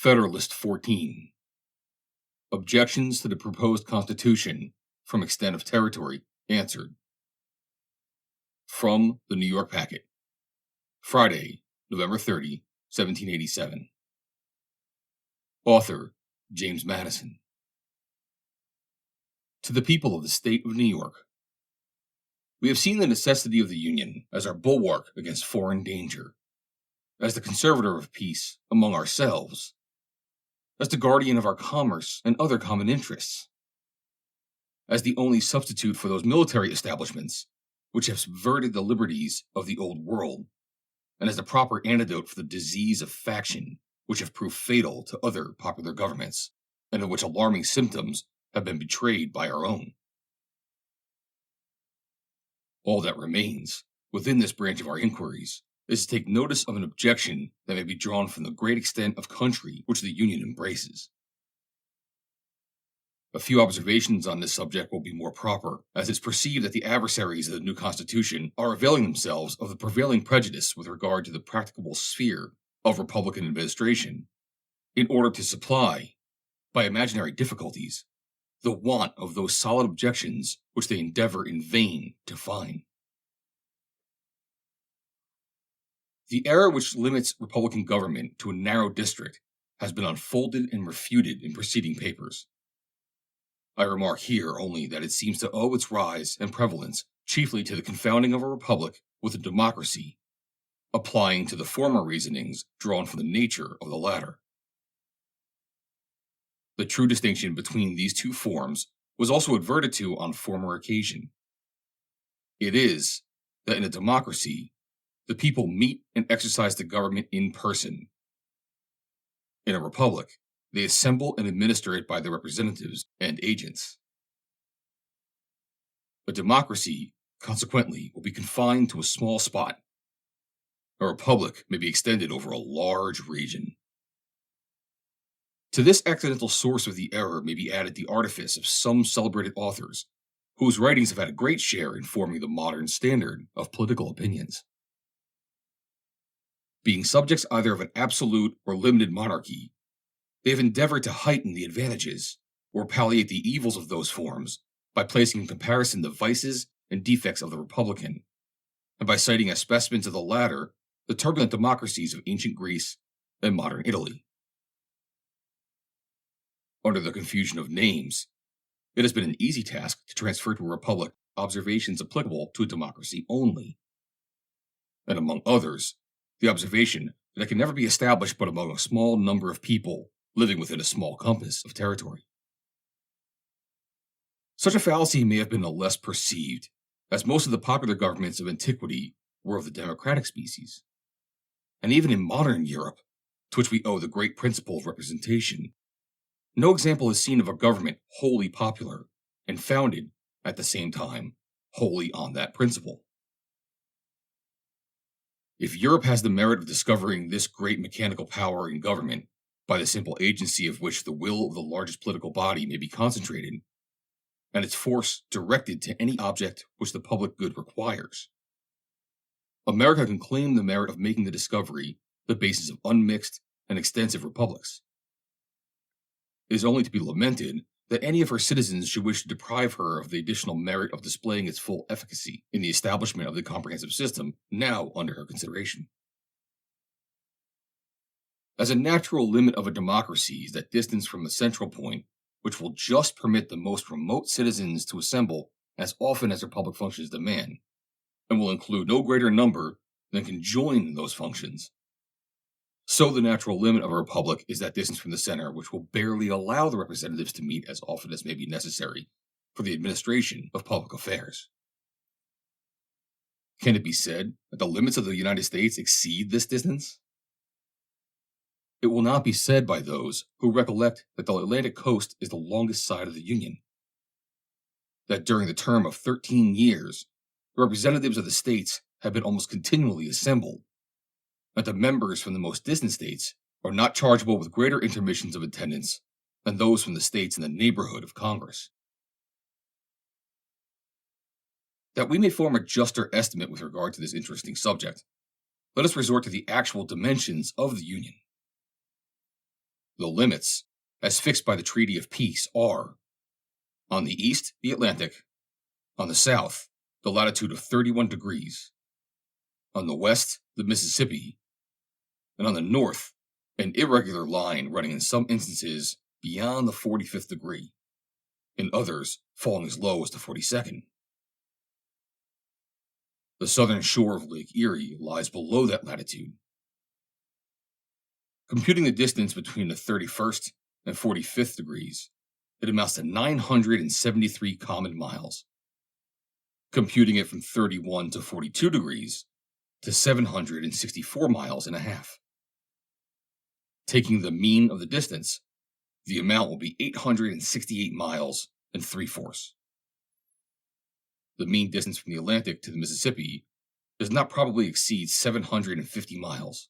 Federalist 14. Objections to the proposed Constitution from extent of territory answered. From the New York Packet. Friday, November 30, 1787. Author, James Madison. To the people of the state of New York. We have seen the necessity of the Union as our bulwark against foreign danger, as the conservator of peace among ourselves, as the guardian of our commerce and other common interests, as the only substitute for those military establishments which have subverted the liberties of the old world, and as the proper antidote for the disease of faction which have proved fatal to other popular governments, and of which alarming symptoms have been betrayed by our own. All that remains, within this branch of our inquiries, is to take notice of an objection that may be drawn from the great extent of country which the Union embraces. A few observations on this subject will be more proper, as it is perceived that the adversaries of the new Constitution are availing themselves of the prevailing prejudice with regard to the practicable sphere of Republican administration, in order to supply, by imaginary difficulties, the want of those solid objections which they endeavor in vain to find. The error which limits Republican government to a narrow district has been unfolded and refuted in preceding papers. I remark here only that it seems to owe its rise and prevalence chiefly to the confounding of a republic with a democracy, applying to the former reasonings drawn from the nature of the latter. The true distinction between these two forms was also adverted to on former occasion. It is that in a democracy, the people meet and exercise the government in person. In a republic, they assemble and administer it by their representatives and agents. A democracy, consequently, will be confined to a small spot. A republic may be extended over a large region. To this accidental source of the error may be added the artifice of some celebrated authors, whose writings have had a great share in forming the modern standard of political opinions. Being subjects either of an absolute or limited monarchy, they have endeavored to heighten the advantages, or palliate the evils of those forms, by placing in comparison the vices and defects of the republican, and by citing as specimens of the latter the turbulent democracies of ancient Greece and modern Italy. Under the confusion of names, it has been an easy task to transfer to a republic observations applicable to a democracy only, and among others, the observation that it can never be established but among a small number of people living within a small compass of territory. Such a fallacy may have been the less perceived, as most of the popular governments of antiquity were of the democratic species, and even in modern Europe, to which we owe the great principle of representation, no example is seen of a government wholly popular, and founded, at the same time, wholly on that principle. If Europe has the merit of discovering this great mechanical power in government, by the simple agency of which the will of the largest political body may be concentrated, and its force directed to any object which the public good requires, America can claim the merit of making the discovery the basis of unmixed and extensive republics. It is only to be lamented that any of her citizens should wish to deprive her of the additional merit of displaying its full efficacy in the establishment of the comprehensive system now under her consideration. As a natural limit of a democracy is that distance from the central point which will just permit the most remote citizens to assemble as often as their public functions demand, and will include no greater number than can join in those functions. So the natural limit of a republic is that distance from the center which will barely allow the representatives to meet as often as may be necessary for the administration of public affairs. Can it be said that the limits of the United States exceed this distance? It will not be said by those who recollect that the Atlantic coast is the longest side of the Union, that during the term of 13 years, the representatives of the states have been almost continually assembled, that the members from the most distant states are not chargeable with greater intermissions of attendance than those from the states in the neighborhood of Congress. That we may form a juster estimate with regard to this interesting subject, let us resort to the actual dimensions of the Union. The limits, as fixed by the Treaty of Peace, are: on the east, the Atlantic; on the south, the latitude of 31 degrees; on the west, the Mississippi; and on the north, an irregular line running in some instances beyond the 45th degree, in others falling as low as the 42nd. The southern shore of Lake Erie lies below that latitude. Computing the distance between the 31st and 45th degrees, it amounts to 973 common miles. Computing it from 31 to 42 degrees, to 764 miles and a half. Taking the mean of the distance, the amount will be 868 miles and 3/4. The mean distance from the Atlantic to the Mississippi does not probably exceed 750 miles.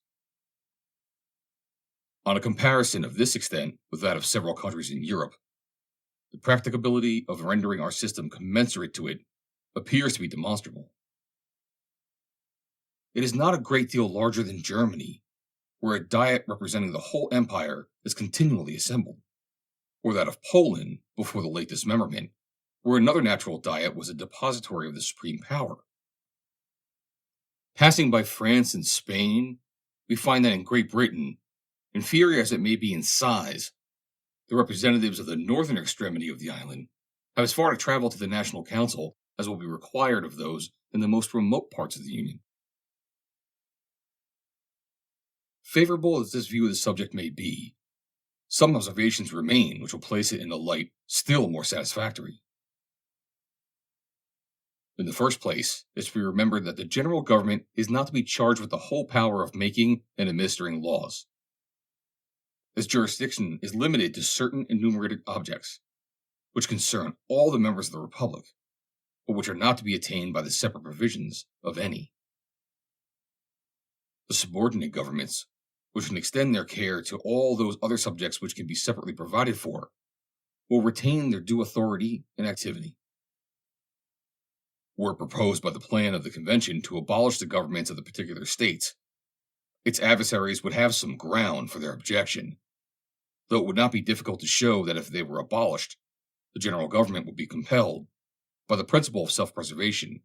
On a comparison of this extent with that of several countries in Europe, the practicability of rendering our system commensurate to it appears to be demonstrable. It is not a great deal larger than Germany, where a diet representing the whole empire is continually assembled, or that of Poland before the late dismemberment, where another natural diet was a depository of the supreme power. Passing by France and Spain, we find that in Great Britain, inferior as it may be in size, the representatives of the northern extremity of the island have as far to travel to the National Council as will be required of those in the most remote parts of the Union. Favorable as this view of the subject may be, some observations remain which will place it in a light still more satisfactory. In the first place, it is to be remembered that the general government is not to be charged with the whole power of making and administering laws. Its jurisdiction is limited to certain enumerated objects, which concern all the members of the Republic, but which are not to be attained by the separate provisions of any. The subordinate governments, which can extend their care to all those other subjects which can be separately provided for, will retain their due authority and activity. Were it proposed by the plan of the convention to abolish the governments of the particular states, its adversaries would have some ground for their objection, though it would not be difficult to show that if they were abolished, the general government would be compelled, by the principle of self-preservation,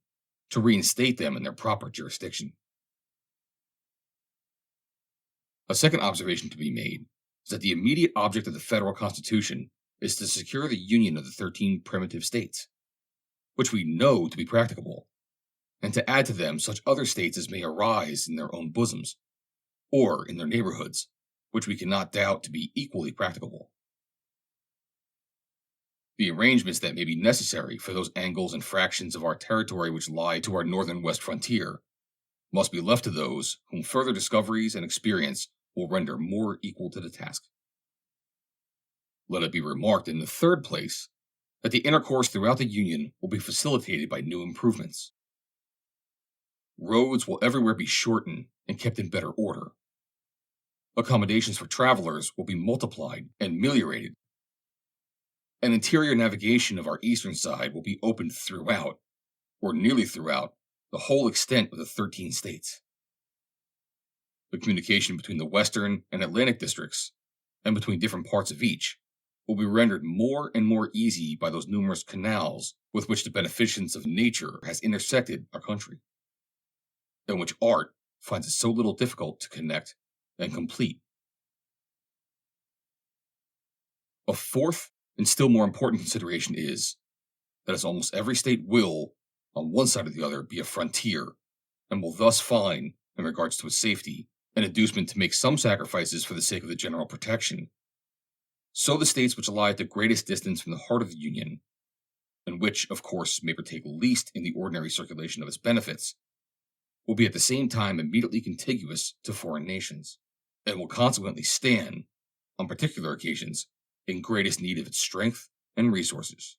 to reinstate them in their proper jurisdiction. A second observation to be made is that the immediate object of the federal constitution is to secure the union of the 13 primitive states, which we know to be practicable, and to add to them such other states as may arise in their own bosoms, or in their neighborhoods, which we cannot doubt to be equally practicable. The arrangements that may be necessary for those angles and fractions of our territory which lie to our northern west frontier must be left to those whom further discoveries and experience will render more equal to the task. Let it be remarked in the third place that the intercourse throughout the Union will be facilitated by new improvements. Roads will everywhere be shortened and kept in better order. Accommodations for travelers will be multiplied and ameliorated. And interior navigation of our eastern side will be opened throughout, or nearly throughout, the whole extent of the 13 states. The communication between the western and Atlantic districts, and between different parts of each, will be rendered more and more easy by those numerous canals with which the beneficence of nature has intersected our country, and which art finds it so little difficult to connect and complete. A fourth and still more important consideration is that as almost every state will, on one side or the other, be a frontier, and will thus find, in regards to its safety, an inducement to make some sacrifices for the sake of the general protection, so the states which lie at the greatest distance from the heart of the Union, and which, of course, may partake least in the ordinary circulation of its benefits, will be at the same time immediately contiguous to foreign nations, and will consequently stand, on particular occasions, in greatest need of its strength and resources.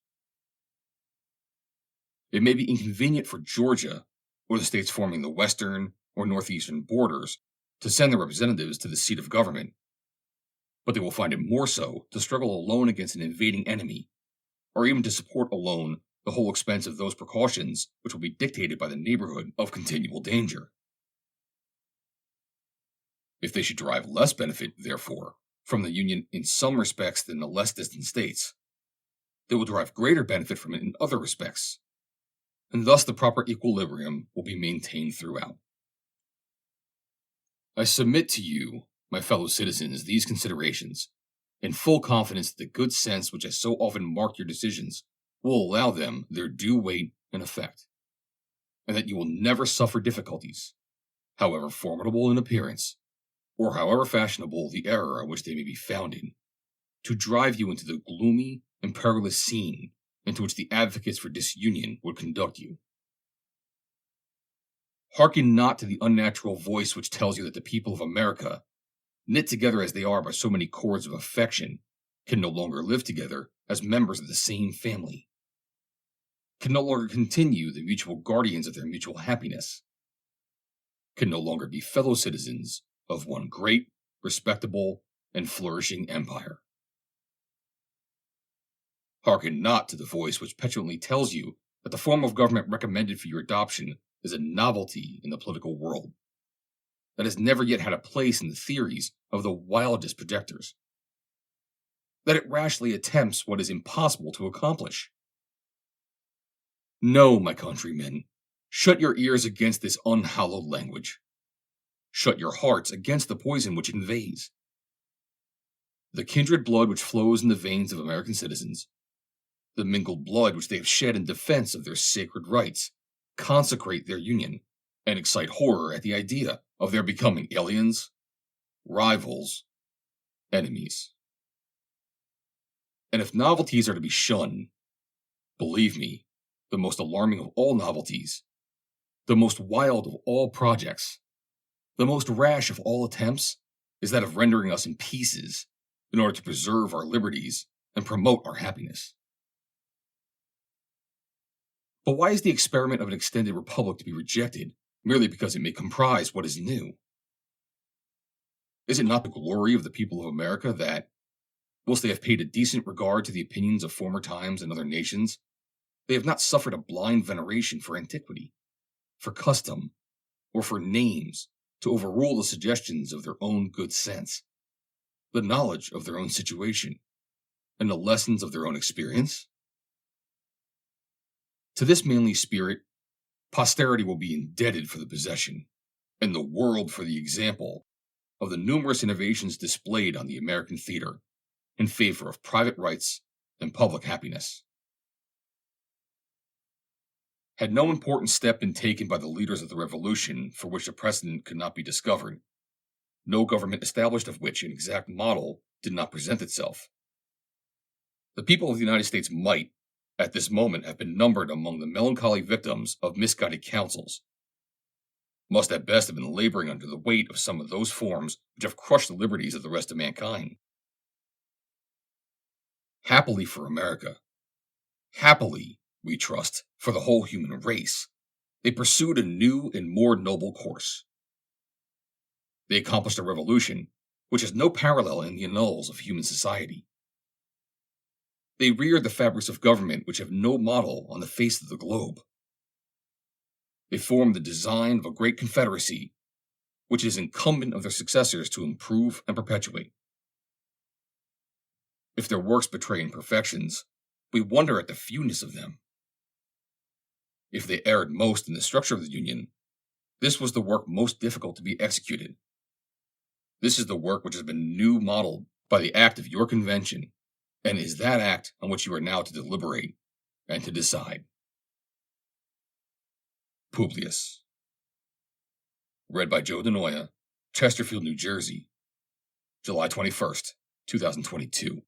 It may be inconvenient for Georgia, or the states forming the western or northeastern borders, to send their representatives to the seat of government, but they will find it more so to struggle alone against an invading enemy, or even to support alone the whole expense of those precautions which will be dictated by the neighborhood of continual danger. If they should derive less benefit, therefore, from the Union in some respects than the less distant states, they will derive greater benefit from it in other respects, and thus the proper equilibrium will be maintained throughout. I submit to you, my fellow citizens, these considerations, in full confidence that the good sense which has so often marked your decisions will allow them their due weight and effect, and that you will never suffer difficulties, however formidable in appearance, or however fashionable the error on which they may be founded, to drive you into the gloomy and perilous scene into which the advocates for disunion would conduct you. Hearken not to the unnatural voice which tells you that the people of America, knit together as they are by so many cords of affection, can no longer live together as members of the same family, can no longer continue the mutual guardians of their mutual happiness, can no longer be fellow citizens of one great, respectable, and flourishing empire. Hearken not to the voice which petulantly tells you that the form of government recommended for your adoption is a novelty in the political world, that has never yet had a place in the theories of the wildest projectors, that it rashly attempts what is impossible to accomplish. No, my countrymen, shut your ears against this unhallowed language. Shut your hearts against the poison which it conveys. The kindred blood which flows in the veins of American citizens, the mingled blood which they have shed in defense of their sacred rights, consecrate their union, and excite horror at the idea of their becoming aliens, rivals, enemies. And if novelties are to be shunned, believe me, the most alarming of all novelties, the most wild of all projects, the most rash of all attempts, is that of rendering us in pieces in order to preserve our liberties and promote our happiness. But why is the experiment of an extended republic to be rejected merely because it may comprise what is new? Is it not the glory of the people of America that, whilst they have paid a decent regard to the opinions of former times and other nations, they have not suffered a blind veneration for antiquity, for custom, or for names to overrule the suggestions of their own good sense, the knowledge of their own situation, and the lessons of their own experience? To this manly spirit, posterity will be indebted for the possession, and the world for the example, of the numerous innovations displayed on the American theater in favor of private rights and public happiness. Had no important step been taken by the leaders of the Revolution for which a precedent could not be discovered, no government established of which an exact model did not present itself, the people of the United States might, at this moment, have been numbered among the melancholy victims of misguided counsels, must at best have been laboring under the weight of some of those forms which have crushed the liberties of the rest of mankind. Happily for America, happily, we trust, for the whole human race, they pursued a new and more noble course. They accomplished a revolution which has no parallel in the annals of human society. They reared the fabrics of government which have no model on the face of the globe. They formed the design of a great confederacy which it is incumbent of their successors to improve and perpetuate. If their works betray imperfections, we wonder at the fewness of them. If they erred most in the structure of the Union, this was the work most difficult to be executed. This is the work which has been new modeled by the act of your convention, and is that act on which you are now to deliberate and to decide. Publius. Read by Joe DeNoia, Chesterfield, New Jersey, July 21st, 2022.